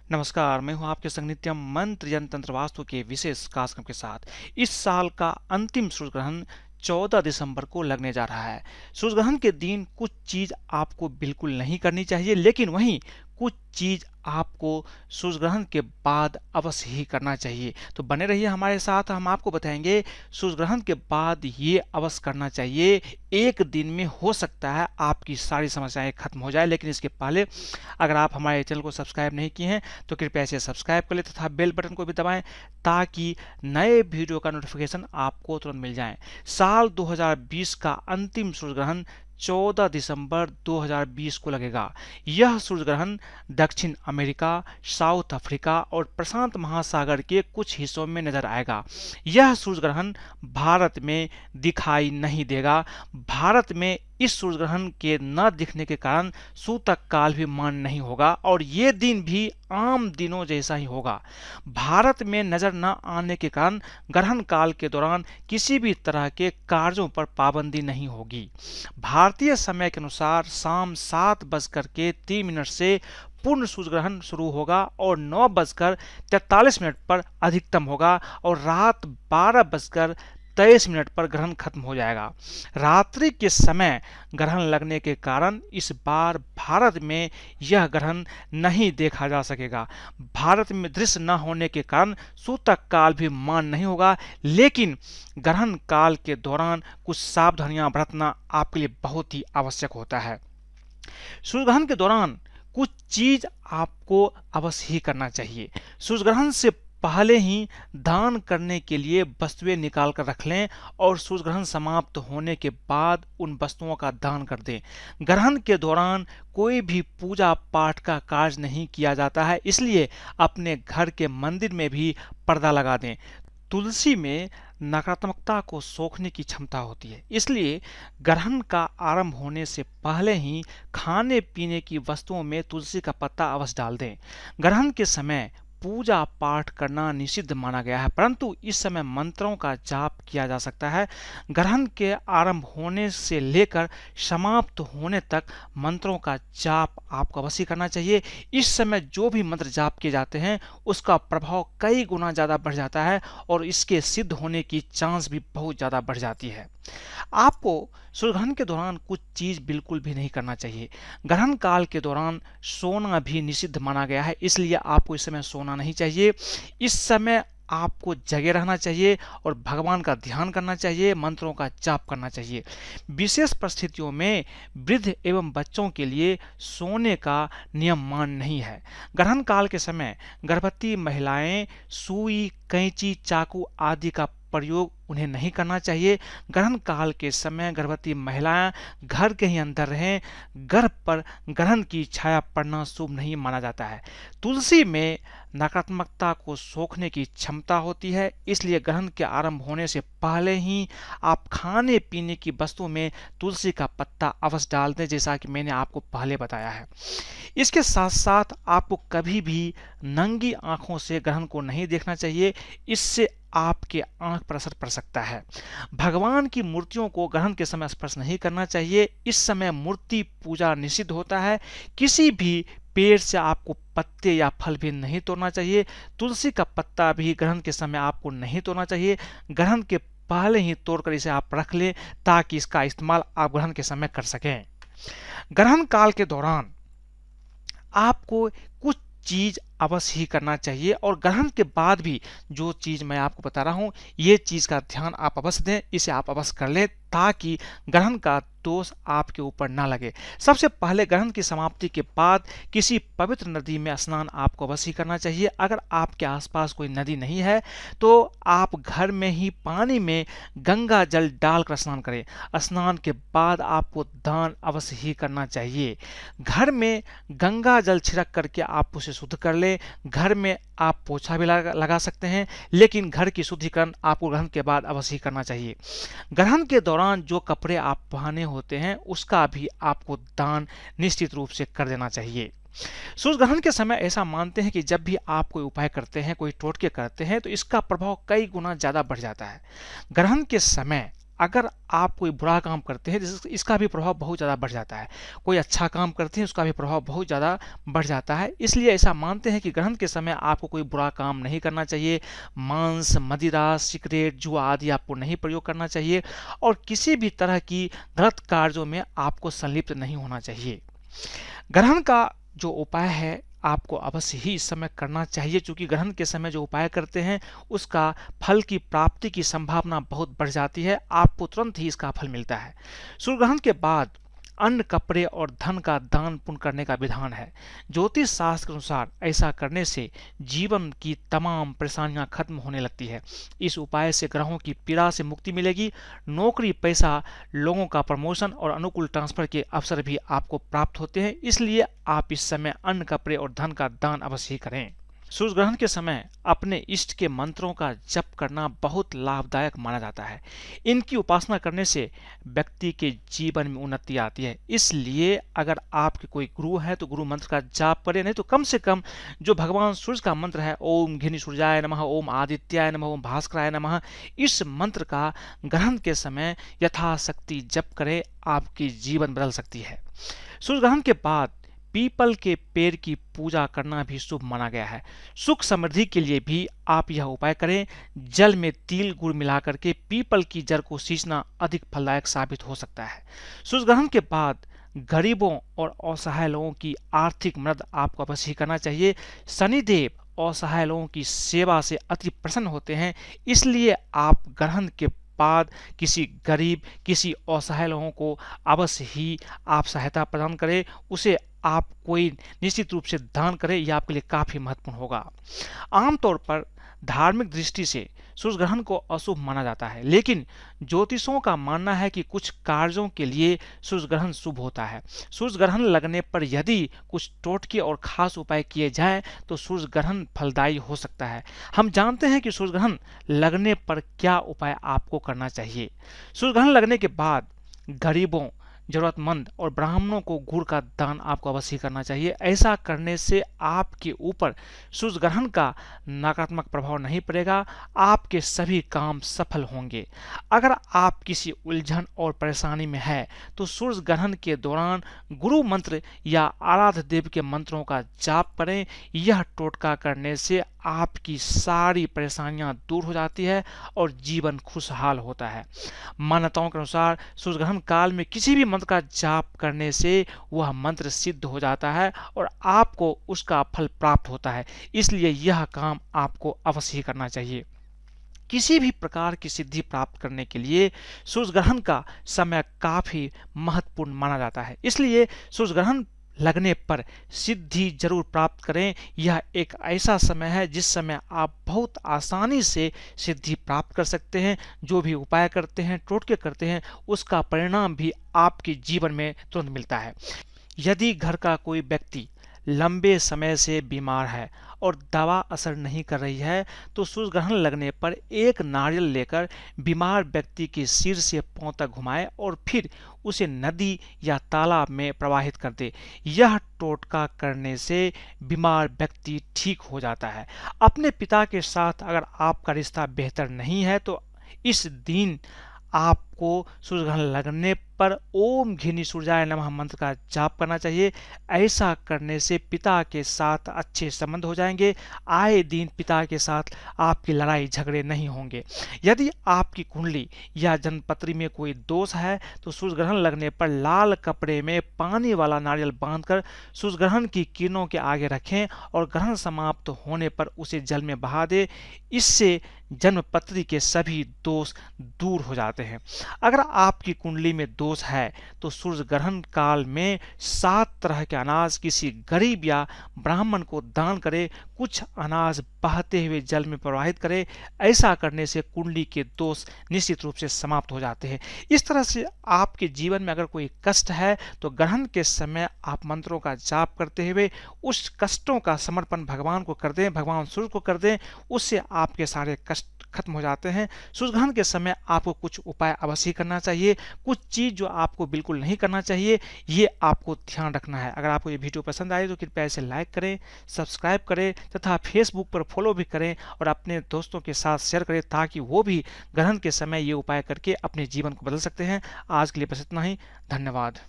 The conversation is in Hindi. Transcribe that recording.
नमस्कार, मैं हूं आपके संग नित्यम मंत्र यंत्र तंत्र वास्तु के विशेष कार्यक्रम के साथ। इस साल का अंतिम सूर्य ग्रहण 14 दिसंबर को लगने जा रहा है। सूर्य ग्रहण के दिन कुछ चीज आपको बिल्कुल नहीं करनी चाहिए, लेकिन वहीं कुछ चीज आपको सूर्य ग्रहण के बाद अवश्य ही करना चाहिए। तो बने रहिए हमारे साथ, हम आपको बताएंगे सूर्य ग्रहण के बाद ये अवश्य करना चाहिए। एक दिन में हो सकता है आपकी सारी समस्याएं खत्म हो जाए, लेकिन इसके पहले अगर आप हमारे चैनल को सब्सक्राइब नहीं किए हैं तो कृपया इसे सब्सक्राइब कर लें तथा बेल बटन को भी दबाएं ताकि नए वीडियो का नोटिफिकेशन आपको तुरंत मिल जाए। साल 2020 का अंतिम सूर्य ग्रहण 14 दिसंबर 2020 को लगेगा। यह सूर्य ग्रहण दक्षिण अमेरिका, साउथ अफ्रीका और प्रशांत महासागर के कुछ हिस्सों में नजर आएगा। यह सूर्य ग्रहण भारत में दिखाई नहीं देगा। भारत में इस सूर्य ग्रहण के न दिखने के कारण सूतक काल भी मान्य नहीं होगा और ये दिन भी आम दिनों जैसा ही होगा। भारत में नजर न आने के कारण ग्रहण काल के दौरान किसी भी तरह के कार्यों पर पाबंदी नहीं होगी। भारतीय समय के अनुसार शाम 7:03 से पूर्ण सूर्य ग्रहण शुरू होगा और 9:43 पर अधिकतम होगा और रात 12:23 पर ग्रहण खत्म हो जाएगा। रात्रि के समय ग्रहण लगने के कारण इस बार भारत में यह ग्रहण नहीं देखा जा सकेगा। भारत में दृश्य न होने के कारण सूतक काल भी मान्य नहीं होगा, लेकिन ग्रहण काल के दौरान कुछ सावधानियां बरतना आपके लिए बहुत ही आवश्यक होता है। सूर्य ग्रहण के दौरान कुछ चीज आपको अवश्य ही करना चाहिए। सूर्य ग्रहण से पहले ही दान करने के लिए वस्तुएं निकाल कर रख लें और सूर्य ग्रहण समाप्त होने के बाद उन वस्तुओं का दान कर दें। ग्रहण के दौरान कोई भी पूजा पाठ का कार्य नहीं किया जाता है, इसलिए अपने घर के मंदिर में भी पर्दा लगा दें। तुलसी में नकारात्मकता को सोखने की क्षमता होती है, इसलिए ग्रहण का आरंभ होने से पहले ही खाने पीने की वस्तुओं में तुलसी का पत्ता अवश्य डाल दें। ग्रहण के समय पूजा पाठ करना निषिद्ध माना गया है, परंतु इस समय मंत्रों का जाप किया जा सकता है। ग्रहण के आरंभ होने से लेकर समाप्त होने तक मंत्रों का जाप आपको अवश्य करना चाहिए। इस समय जो भी मंत्र जाप किए जाते हैं उसका प्रभाव कई गुना ज़्यादा बढ़ जाता है और इसके सिद्ध होने की चांस भी बहुत ज़्यादा बढ़ जाती है। आपको सूर्य ग्रहण के दौरान कुछ चीज बिल्कुल भी नहीं करना चाहिए। ग्रहण काल के दौरान सोना भी निषिद्ध माना गया है, इसलिए आपको इस समय सोना नहीं चाहिए। इस समय आपको जगे रहना चाहिए और भगवान का ध्यान करना चाहिए, मंत्रों का जाप करना चाहिए। विशेष परिस्थितियों में वृद्ध एवं बच्चों के लिए सोने का नियम मान्य नहीं है। ग्रहण काल के समय गर्भवती महिलाएं सुई, कैंची, चाकू आदि का प्रयोग उन्हें नहीं करना चाहिए। ग्रहण काल के समय गर्भवती महिलाएं घर के ही अंदर रहें। गर्भ पर ग्रहण की छाया पड़ना शुभ नहीं माना जाता है। तुलसी में नकारात्मकता को सोखने की क्षमता होती है, इसलिए ग्रहण के आरंभ होने से पहले ही आप खाने पीने की वस्तु में तुलसी का पत्ता अवश्य डाल दें, जैसा कि मैंने आपको पहले बताया है। इसके साथ साथ आपको कभी भी नंगी आंखों से ग्रहण को नहीं देखना चाहिए, इससे आपके आंख पर असर पड़ सकता है। भगवान की मूर्तियों को ग्रहण के समय स्पर्श नहीं करना चाहिए। इस समय मूर्ति पूजा निषिद्ध होता है। किसी भी पेड़ से आपको पत्ते या फल भी नहीं तोड़ना चाहिए। तुलसी का पत्ता भी ग्रहण के समय आपको नहीं तोड़ना चाहिए। ग्रहण के पहले ही तोड़कर इसे आप रख लें ताकि इसका इस्तेमाल आप ग्रहण के समय कर सकें। ग्रहण काल के दौरान आपको कुछ चीज अवश्य ही करना चाहिए और ग्रहण के बाद भी जो चीज मैं आपको बता रहा हूं ये चीज का ध्यान आप अवश्य दें, इसे आप अवश्य कर लें ताकि ग्रहण का दोष आपके ऊपर ना लगे। सबसे पहले ग्रहण की समाप्ति के बाद किसी पवित्र नदी में स्नान आपको अवश्य करना चाहिए। अगर आपके आसपास कोई नदी नहीं है तो आप घर में ही पानी में गंगा जल डालकर स्नान करें। स्नान के बाद आपको दान अवश्य ही करना चाहिए। घर में गंगा जल छिड़क करके आप उसे शुद्ध कर लें। घर में आप पोछा भी लगा सकते हैं, लेकिन घर की शुद्धिकरण आपको ग्रहण के बाद अवश्य ही करना चाहिए। ग्रहण के दौरान जो कपड़े आप पहने होते हैं उसका भी आपको दान निश्चित रूप से कर देना चाहिए। सूर्य ग्रहण के समय ऐसा मानते हैं कि जब भी आप कोई उपाय करते हैं, कोई टोटके करते हैं तो इसका प्रभाव कई गुना ज्यादा बढ़ जाता है। ग्रहण के समय अगर आप कोई बुरा काम करते हैं इसका भी प्रभाव बहुत ज़्यादा बढ़ जाता है, कोई अच्छा काम करते हैं उसका भी प्रभाव बहुत ज़्यादा बढ़ जाता है। इसलिए ऐसा मानते हैं कि ग्रहण के समय आपको कोई बुरा काम नहीं करना चाहिए, मांस, मदिरा, सिगरेट, जुआ आदि आपको नहीं प्रयोग करना चाहिए और किसी भी तरह की गलत कार्यों में आपको संलिप्त नहीं होना चाहिए। ग्रहण का जो उपाय है आपको अवश्य ही इस समय करना चाहिए, क्योंकि ग्रहण के समय जो उपाय करते हैं उसका फल की प्राप्ति की संभावना बहुत बढ़ जाती है, आपको तुरंत ही इसका फल मिलता है। सूर्य ग्रहण के बाद अन्न, कपड़े और धन का दान पुण्य करने का विधान है। ज्योतिष शास्त्र के अनुसार ऐसा करने से जीवन की तमाम परेशानियां खत्म होने लगती है। इस उपाय से ग्रहों की पीड़ा से मुक्ति मिलेगी, नौकरी, पैसा, लोगों का प्रमोशन और अनुकूल ट्रांसफर के अवसर भी आपको प्राप्त होते हैं। इसलिए आप इस समय अन्न, कपड़े और धन का दान अवश्य ही करें। सूर्य ग्रहण के समय अपने इष्ट के मंत्रों का जप करना बहुत लाभदायक माना जाता है। इनकी उपासना करने से व्यक्ति के जीवन में उन्नति आती है। इसलिए अगर आपके कोई गुरु है तो गुरु मंत्र का जाप करें, नहीं तो कम से कम जो भगवान सूर्य का मंत्र है, ओम घिनि सूर्याय नमः, ओम आदित्याय नमः, ओम भास्कराय नमः, इस मंत्र का ग्रहण के समय यथाशक्ति जप करें, आपकी जीवन बदल सकती है। सूर्य ग्रहण के बाद पीपल के पेड़ की पूजा करना भी शुभ माना गया है। सुख समृद्धि के लिए भी आप यह उपाय करें। जल में तिल, गुड़ मिलाकर के पीपल की जड़ को सींचना अधिक फलदायक साबित हो सकता है। सूर्य ग्रहण के बाद गरीबों और असहाय लोगों की आर्थिक मदद आपको अवश्य करना चाहिए। शनिदेव असहाय लोगों की सेवा से अति प्रसन्न होते हैं, इसलिए आप ग्रहण के बाद किसी गरीब, किसी असहाय लोगों को अवश्य ही आप सहायता प्रदान करें, उसे आप कोई निश्चित रूप से दान करें, यह आपके लिए काफी महत्वपूर्ण होगा। आमतौर पर धार्मिक दृष्टि से सूर्य ग्रहण को अशुभ माना जाता है, लेकिन ज्योतिषों का मानना है कि कुछ कार्यों के लिए सूर्य ग्रहण शुभ होता है। सूर्य ग्रहण लगने पर यदि कुछ टोटके और खास उपाय किए जाएं तो सूर्य ग्रहण फलदायी हो सकता है। हम जानते हैं कि सूर्य ग्रहण लगने पर क्या उपाय आपको करना चाहिए। सूर्य ग्रहण लगने के बाद गरीबों, जरूरतमंद और ब्राह्मणों को गुड़ का दान आपको अवश्य करना चाहिए। ऐसा करने से आपके ऊपर सूर्य ग्रहण का नकारात्मक प्रभाव नहीं पड़ेगा, आपके सभी काम सफल होंगे। अगर आप किसी उलझन और परेशानी में है तो सूर्य ग्रहण के दौरान गुरु मंत्र या आराध्य देव के मंत्रों का जाप करें। यह टोटका करने से आपकी सारी परेशानियां दूर हो जाती है और जीवन खुशहाल होता है। मान्यताओं के अनुसार सूर्य ग्रहण काल में किसी भी मंत्र का जाप करने से वह मंत्र सिद्ध हो जाता है और आपको उसका फल प्राप्त होता है, इसलिए यह काम आपको अवश्य ही करना चाहिए। किसी भी प्रकार की सिद्धि प्राप्त करने के लिए सूर्य ग्रहण का समय काफी महत्वपूर्ण माना जाता है, इसलिए सूर्य ग्रहण लगने पर सिद्धि जरूर प्राप्त करें। यह एक ऐसा समय है जिस समय आप बहुत आसानी से सिद्धि प्राप्त कर सकते हैं। जो भी उपाय करते हैं, टोटके करते हैं, उसका परिणाम भी आपके जीवन में तुरंत मिलता है। यदि घर का कोई व्यक्ति लंबे समय से बीमार है और दवा असर नहीं कर रही है तो सूर्य ग्रहण लगने पर एक नारियल लेकर बीमार व्यक्ति के सिर से पांव तक घुमाए और फिर उसे नदी या तालाब में प्रवाहित कर दे। यह टोटका करने से बीमार व्यक्ति ठीक हो जाता है। अपने पिता के साथ अगर आपका रिश्ता बेहतर नहीं है तो इस दिन आपको सूर्य ग्रहण लगने पर ओम घिनि सूर्याय नमः मंत्र का जाप करना चाहिए। ऐसा करने से पिता के साथ अच्छे संबंध हो जाएंगे। आए दिन पिता के साथ आपकी लड़ाई झगड़े नहीं होंगे। यदि आपकी कुंडली या जन्मपत्री में कोई दोष है तो सूर्य ग्रहण लगने पर लाल कपड़े में पानी वाला नारियल बांधकर सूर्य ग्रहण की किरणों के आगे रखें और ग्रहण समाप्त होने पर उसे जल में बहा दे। इससे जन्मपत्री के सभी दोष दूर हो जाते हैं। अगर आपकी कुंडली में दोष है तो सूर्य ग्रहण काल में 7 तरह के अनाज किसी गरीब या ब्राह्मण को दान करें। कुछ अनाज बहते हुए जल में प्रवाहित करें। ऐसा करने से कुंडली के दोष निश्चित रूप से समाप्त हो जाते हैं। इस तरह से आपके जीवन में अगर कोई कष्ट है तो ग्रहण के समय आप मंत्रों का जाप करते हुए उस कष्टों का समर्पण भगवान को कर दें, भगवान सूर्य को कर दें। उससे आपके सारे कष्ट खत्म हो जाते हैं। सूर्य ग्रहण के समय आपको कुछ उपाय अवश्य अवश्य करना चाहिए। कुछ चीज़ जो आपको बिल्कुल नहीं करना चाहिए, ये आपको ध्यान रखना है। अगर आपको ये वीडियो पसंद आए तो कृपया इसे लाइक करें, सब्सक्राइब करें तथा फेसबुक पर फॉलो भी करें और अपने दोस्तों के साथ शेयर करें, ताकि वो भी ग्रहण के समय ये उपाय करके अपने जीवन को बदल सकते हैं। आज के लिए बस इतना ही। धन्यवाद।